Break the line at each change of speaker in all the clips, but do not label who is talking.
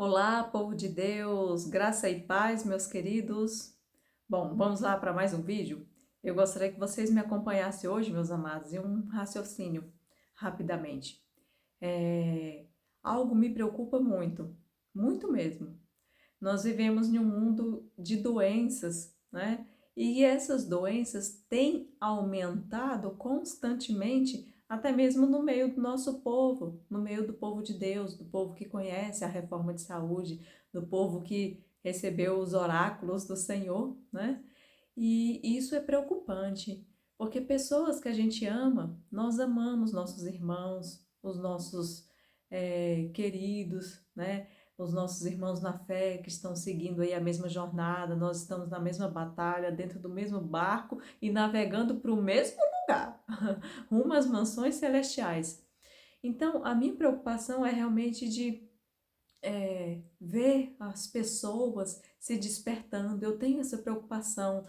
Olá, povo de Deus, graça e paz, meus queridos. Bom, vamos lá para mais um vídeo. Eu gostaria que vocês me acompanhassem hoje, meus amados, em um raciocínio, rapidamente. Algo me preocupa muito, muito mesmo. Nós vivemos em um mundo de doenças, né? E essas doenças têm aumentado constantemente, até mesmo no meio do nosso povo, no meio do povo de Deus, do povo que conhece a reforma de saúde, do povo que recebeu os oráculos do Senhor, né? E isso é preocupante, porque pessoas que a gente ama, nós amamos nossos irmãos, os nossos queridos, né? Os nossos irmãos na fé que estão seguindo aí a mesma jornada, nós estamos na mesma batalha, dentro do mesmo barco e navegando para o mesmo lugar, rumo às mansões celestiais. Então, a minha preocupação é realmente de ver as pessoas se despertando. Eu tenho essa preocupação,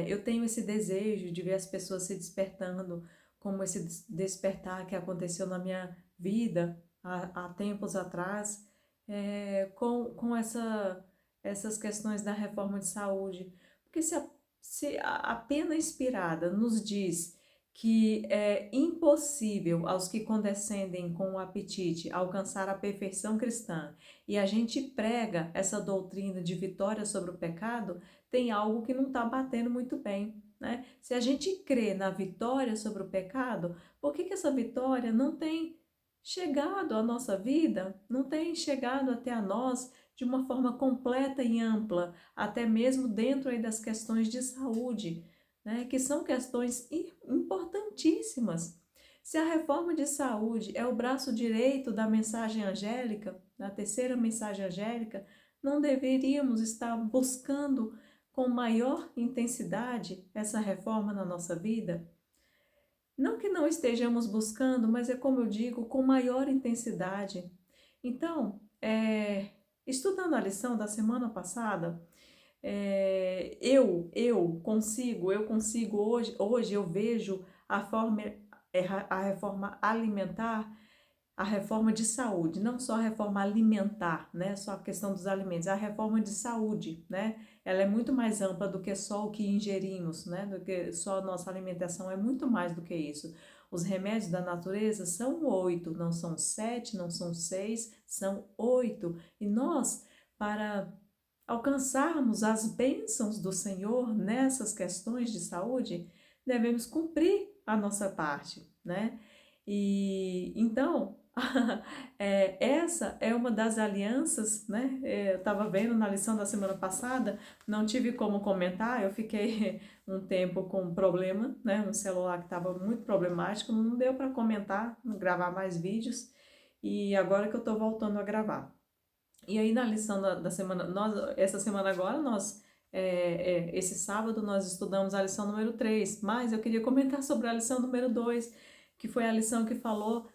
eu tenho esse desejo de ver as pessoas se despertando, como esse despertar que aconteceu na minha vida há tempos atrás, com essas questões da reforma de saúde. Porque se a pena inspirada nos diz que é impossível aos que condescendem com o apetite alcançar a perfeição cristã, e a gente prega essa doutrina de vitória sobre o pecado, tem algo que não está batendo muito bem, né? Se a gente crê na vitória sobre o pecado, por que essa vitória não tem chegado à nossa vida, não tem chegado até a nós de uma forma completa e ampla, até mesmo dentro aí das questões de saúde, né, que são questões importantíssimas. Se a reforma de saúde é o braço direito da mensagem angélica, da terceira mensagem angélica, não deveríamos estar buscando com maior intensidade essa reforma na nossa vida? Não que não estejamos buscando, mas é como eu digo, com maior intensidade. Então, estudando a lição da semana passada, eu consigo hoje eu vejo a reforma alimentar, a reforma de saúde, não só a reforma alimentar, né, só a questão dos alimentos, a reforma de saúde, né, ela é muito mais ampla do que só o que ingerimos, né, do que só a nossa alimentação, é muito mais do que isso. Os remédios da natureza são 8, não são 7, não são 6, são 8, e nós, para alcançarmos as bênçãos do Senhor nessas questões de saúde, devemos cumprir a nossa parte, né? E então, essa é uma das alianças, né? Eu estava vendo na lição da semana passada, não tive como comentar, eu fiquei um tempo com um problema, né? Um celular que estava muito problemático, não deu para comentar, gravar mais vídeos, e agora que eu estou voltando a gravar. E aí na lição da semana, essa semana agora, esse sábado, nós estudamos a lição número 3, mas eu queria comentar sobre a lição número 2, que foi a lição que falou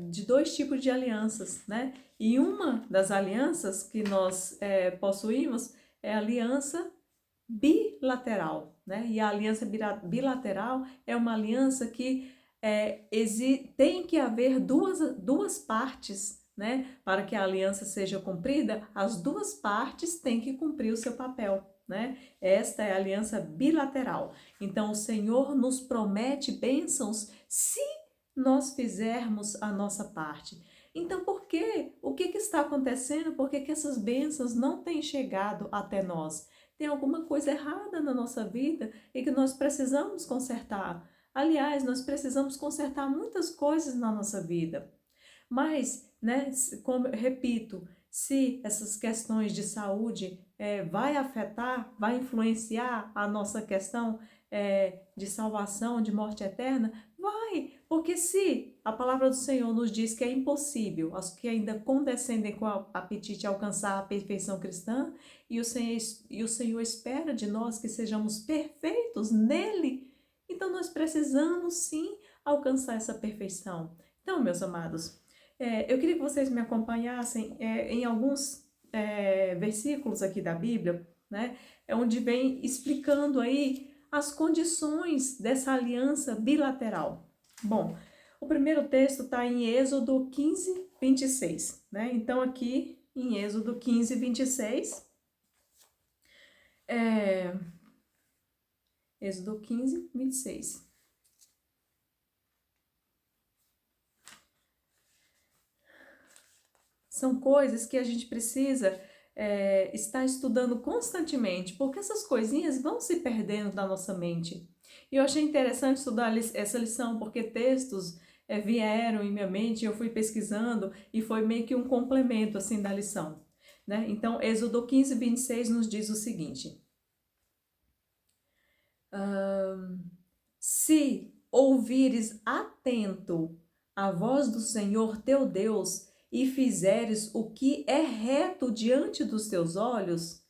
de dois tipos de alianças, né? E uma das alianças que nós possuímos é a aliança bilateral, né? E a aliança bilateral é uma aliança que tem que haver duas partes, né? Para que a aliança seja cumprida, as duas partes têm que cumprir o seu papel, né? Esta é a aliança bilateral. Então, o Senhor nos promete bênçãos se nós fizermos a nossa parte. Então, por quê? O que está acontecendo? Por que essas bênçãos não têm chegado até nós? Tem alguma coisa errada na nossa vida e que nós precisamos consertar. Aliás, nós precisamos consertar muitas coisas na nossa vida. Mas, né, como repito, se essas questões de saúde vai afetar, vai influenciar a nossa questão de salvação, de morte eterna, vai, porque se a palavra do Senhor nos diz que é impossível aos que ainda condescendem com apetite alcançar a perfeição cristã, e o Senhor espera de nós que sejamos perfeitos nele, então nós precisamos sim alcançar essa perfeição. Então, meus amados, eu queria que vocês me acompanhassem em alguns versículos aqui da Bíblia, né, onde vem explicando aí as condições dessa aliança bilateral. Bom, o primeiro texto está em Êxodo 15, 26, né? Então, aqui em Êxodo 15, 26, Êxodo 15, 26. São coisas que a gente precisa estar estudando constantemente, porque essas coisinhas vão se perdendo da nossa mente. E eu achei interessante estudar essa lição, porque textos vieram em minha mente, eu fui pesquisando e foi meio que um complemento assim da lição, né? Então, Êxodo 15, 26 nos diz o seguinte: se ouvires atento a voz do Senhor teu Deus e fizeres o que é reto diante dos teus olhos,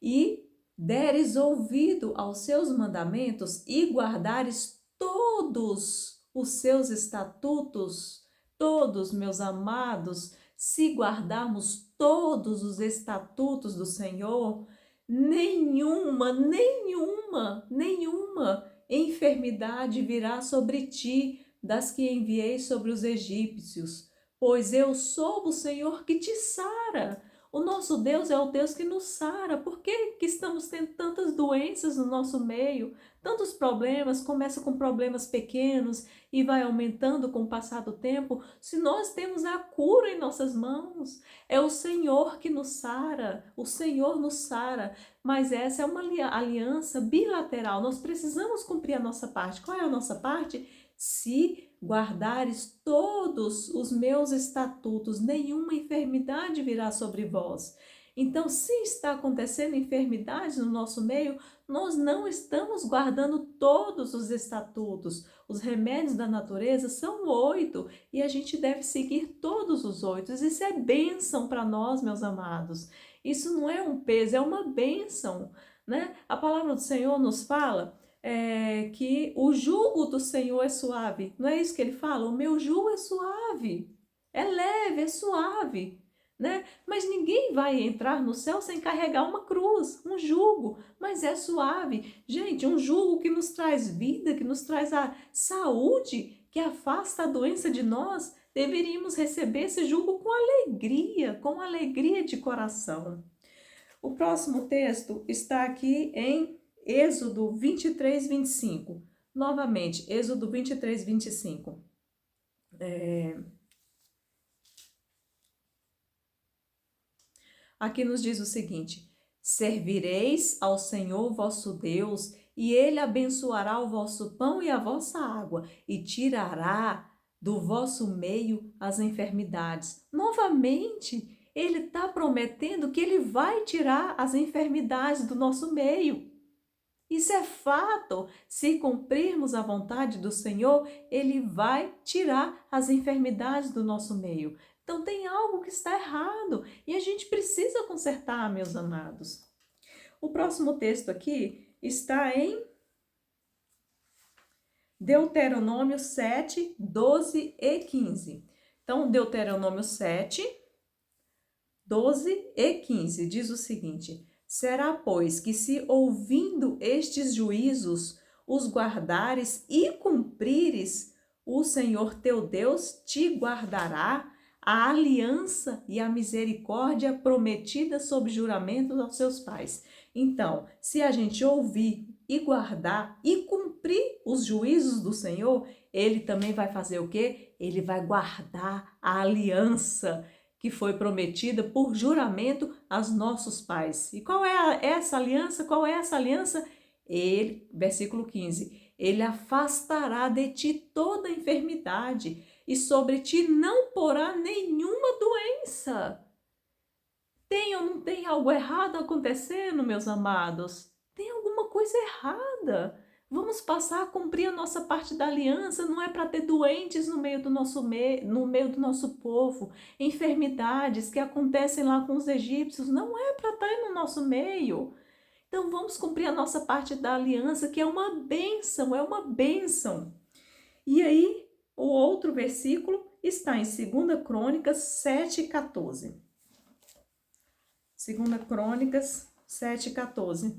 e deres ouvido aos seus mandamentos e guardares todos os seus estatutos, todos, meus amados, se guardarmos todos os estatutos do Senhor, nenhuma enfermidade virá sobre ti das que enviei sobre os egípcios, pois eu sou o Senhor que te sara. O nosso Deus é o Deus que nos sara. Por que estamos tendo tantas doenças no nosso meio? Tantos problemas, começa com problemas pequenos e vai aumentando com o passar do tempo. Se nós temos a cura em nossas mãos, é o Senhor que nos sara. O Senhor nos sara. Mas essa é uma aliança bilateral. Nós precisamos cumprir a nossa parte. Qual é a nossa parte? Se guardares todos os meus estatutos, nenhuma enfermidade virá sobre vós. Então, se está acontecendo enfermidade no nosso meio, nós não estamos guardando todos os estatutos. Os remédios da natureza são 8 e a gente deve seguir todos os 8. Isso é bênção para nós, meus amados. Isso não é um peso, é uma bênção, né? A palavra do Senhor nos fala que o jugo do Senhor é suave. Não é isso que ele fala? O meu jugo é suave, é leve, é suave, né? Mas ninguém vai entrar no céu sem carregar uma cruz, um jugo, mas é suave. Gente, um jugo que nos traz vida, que nos traz a saúde, que afasta a doença de nós, deveríamos receber esse jugo com alegria de coração. O próximo texto está aqui em Êxodo 23, 25. Novamente, Êxodo 23, 25. Aqui nos diz o seguinte: servireis ao Senhor vosso Deus, e ele abençoará o vosso pão e a vossa água, e tirará do vosso meio as enfermidades. Novamente, ele está prometendo que ele vai tirar as enfermidades do nosso meio. Isso é fato. Se cumprirmos a vontade do Senhor, ele vai tirar as enfermidades do nosso meio. Então tem algo que está errado e a gente precisa consertar, meus amados. O próximo texto aqui está em Deuteronômio 7, 12 e 15. Então, Deuteronômio 7, 12 e 15 diz o seguinte: será, pois, que se ouvindo estes juízos os guardares e cumprires, o Senhor teu Deus te guardará a aliança e a misericórdia prometida sob juramento aos seus pais. Então, se a gente ouvir e guardar e cumprir os juízos do Senhor, ele também vai fazer o quê? Ele vai guardar a aliança que foi prometida por juramento aos nossos pais. E qual é essa aliança? Qual é essa aliança? Ele, versículo 15, ele afastará de ti toda enfermidade e sobre ti não porá nenhuma doença. Tem ou não tem algo errado acontecendo, meus amados? Tem alguma coisa errada. Vamos passar a cumprir a nossa parte da aliança, não é para ter doentes no meio do nosso povo, enfermidades que acontecem lá com os egípcios, não é para estar no nosso meio. Então vamos cumprir a nossa parte da aliança, que é uma bênção, é uma bênção. E aí, o outro versículo está em 2 Crônicas 7,14. 2 Crônicas 7,14.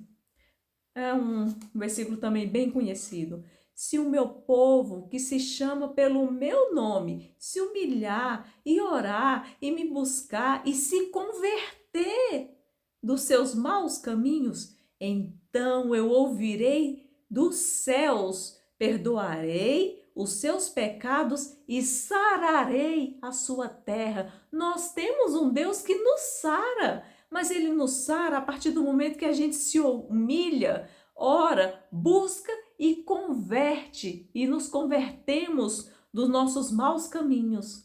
É um versículo também bem conhecido. Se o meu povo, que se chama pelo meu nome, se humilhar e orar e me buscar e se converter dos seus maus caminhos, então eu ouvirei dos céus, perdoarei os seus pecados e sararei a sua terra. Nós temos um Deus que nos sara, mas ele nos sara a partir do momento que a gente se humilha, ora, busca e converte, e nos convertemos dos nossos maus caminhos.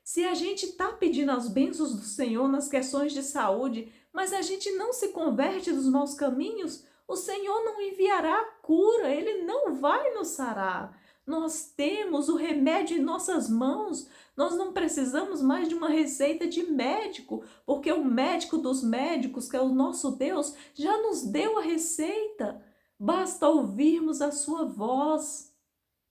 Se a gente está pedindo as bênçãos do Senhor nas questões de saúde, mas a gente não se converte dos maus caminhos, o Senhor não enviará a cura, Ele não vai nos sarar. Nós temos o remédio em nossas mãos, nós não precisamos mais de uma receita de médico, porque o médico dos médicos, que é o nosso Deus, já nos deu a receita. Basta ouvirmos a sua voz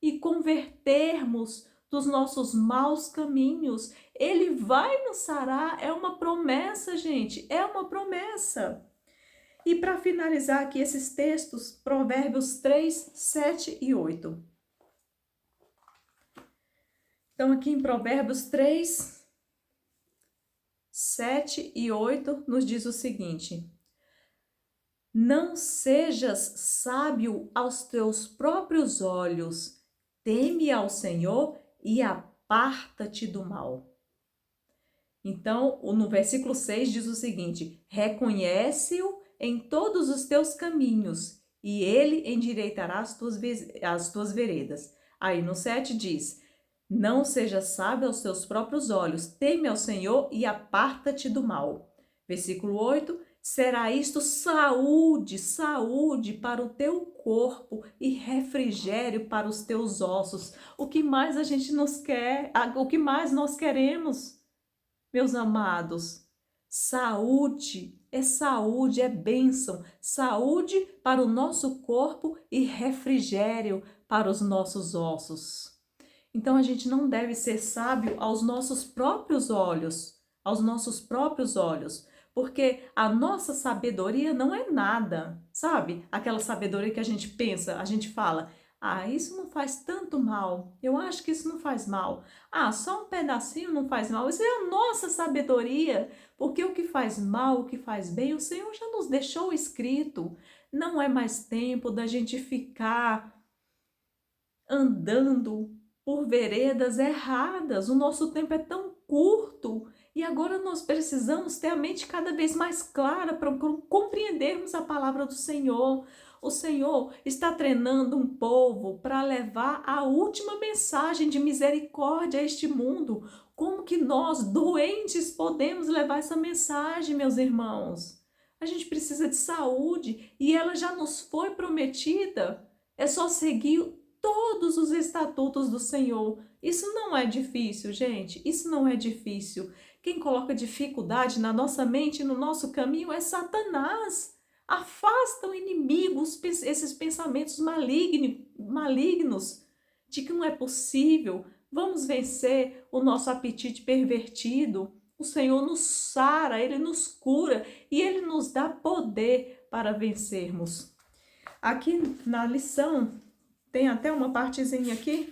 e convertermos dos nossos maus caminhos. Ele vai nos sarar, é uma promessa, gente, é uma promessa. E para finalizar aqui esses textos, Provérbios 3, 7 e 8. Então aqui em Provérbios 3, 7 e 8 nos diz o seguinte: não sejas sábio aos teus próprios olhos, teme ao Senhor e aparta-te do mal. Então, no versículo 6 diz o seguinte: reconhece-o em todos os teus caminhos, e ele endireitará as tuas veredas. Aí no 7 diz: não seja sábio aos teus próprios olhos, teme ao Senhor e aparta-te do mal. Versículo 8: será isto saúde, saúde para o teu corpo e refrigério para os teus ossos. O que mais a gente nos quer, o que mais nós queremos, meus amados? Saúde, é bênção. Saúde para o nosso corpo e refrigério para os nossos ossos. Então a gente não deve ser sábio aos nossos próprios olhos, porque a nossa sabedoria não é nada, sabe? Aquela sabedoria que a gente pensa, a gente fala: ah, isso não faz tanto mal, eu acho que isso não faz mal, ah, só um pedacinho não faz mal. Isso é a nossa sabedoria, porque o que faz mal, o que faz bem, o Senhor já nos deixou escrito. Não é mais tempo da gente ficar andando por veredas erradas. O nosso tempo é tão curto e agora nós precisamos ter a mente cada vez mais clara para compreendermos a palavra do Senhor. O Senhor está treinando um povo para levar a última mensagem de misericórdia a este mundo. Como que nós, doentes, podemos levar essa mensagem, meus irmãos? A gente precisa de saúde e ela já nos foi prometida. É só seguir todos os estatutos do Senhor. Isso não é difícil, gente. Isso não é difícil. Quem coloca dificuldade na nossa mente, no nosso caminho, é Satanás. Afasta o inimigo, esses pensamentos malignos de que não é possível. Vamos vencer o nosso apetite pervertido. O Senhor nos sara, Ele nos cura e Ele nos dá poder para vencermos. Aqui na lição, tem até uma partezinha aqui,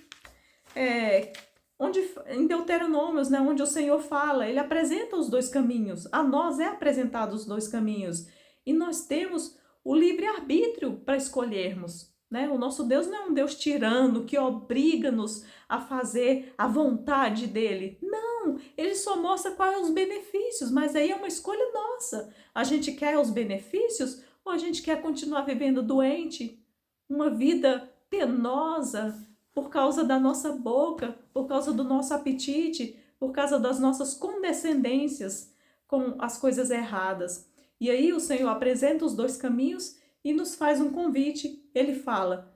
onde em Deuteronômios, né, onde o Senhor fala, Ele apresenta os dois caminhos. A nós é apresentado os dois caminhos. E nós temos o livre-arbítrio para escolhermos, né? O nosso Deus não é um Deus tirano que obriga-nos a fazer a vontade dele. Não, Ele só mostra quais são os benefícios, mas aí é uma escolha nossa. A gente quer os benefícios ou a gente quer continuar vivendo doente? Uma vida penosa por causa da nossa boca, por causa do nosso apetite, por causa das nossas condescendências com as coisas erradas. E aí o Senhor apresenta os dois caminhos e nos faz um convite. Ele fala: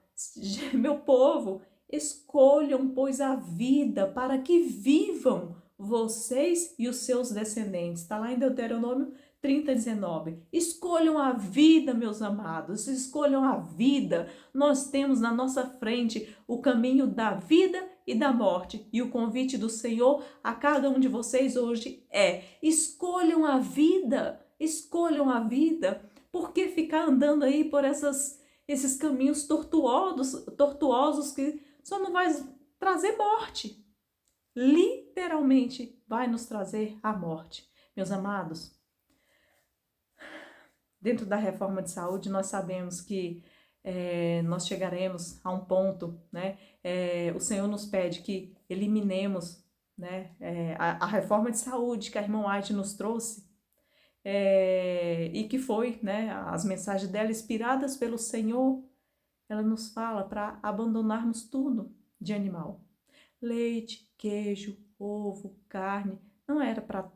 meu povo, escolham, pois, a vida para que vivam vocês e os seus descendentes. Está lá em Deuteronômio 30:19. Escolham a vida, meus amados, escolham a vida. Nós temos na nossa frente o caminho da vida e da morte. E o convite do Senhor a cada um de vocês hoje é: escolham a vida. Escolham a vida. Por que ficar andando aí por esses esses caminhos tortuosos que só não vai trazer morte. Literalmente vai nos trazer a morte. Meus amados, dentro da reforma de saúde, nós sabemos que nós chegaremos a um ponto, né? O Senhor nos pede que eliminemos, né, a reforma de saúde que a irmã White nos trouxe, e que foi, né, as mensagens dela inspiradas pelo Senhor. Ela nos fala para abandonarmos tudo de animal. Leite, queijo, ovo, carne, não era para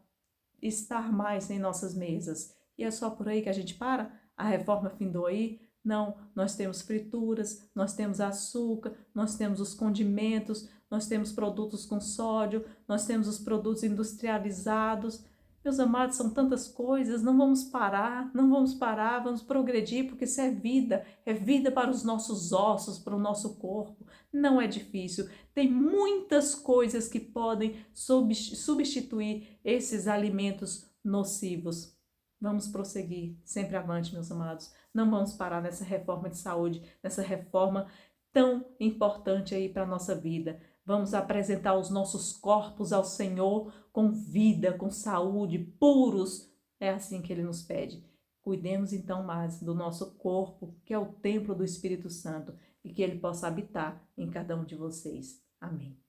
estar mais em nossas mesas. E é só por aí que a gente para? A reforma findou aí? Não, nós temos frituras, nós temos açúcar, nós temos os condimentos, nós temos produtos com sódio, nós temos os produtos industrializados. Meus amados, são tantas coisas, não vamos parar, vamos progredir, porque isso é vida para os nossos ossos, para o nosso corpo. Não é difícil, tem muitas coisas que podem substituir esses alimentos nocivos. Vamos prosseguir, sempre avante, meus amados. Não vamos parar nessa reforma de saúde, nessa reforma tão importante aí para a nossa vida. Vamos apresentar os nossos corpos ao Senhor com vida, com saúde, puros. É assim que Ele nos pede. Cuidemos então mais do nosso corpo, que é o templo do Espírito Santo, e que Ele possa habitar em cada um de vocês. Amém.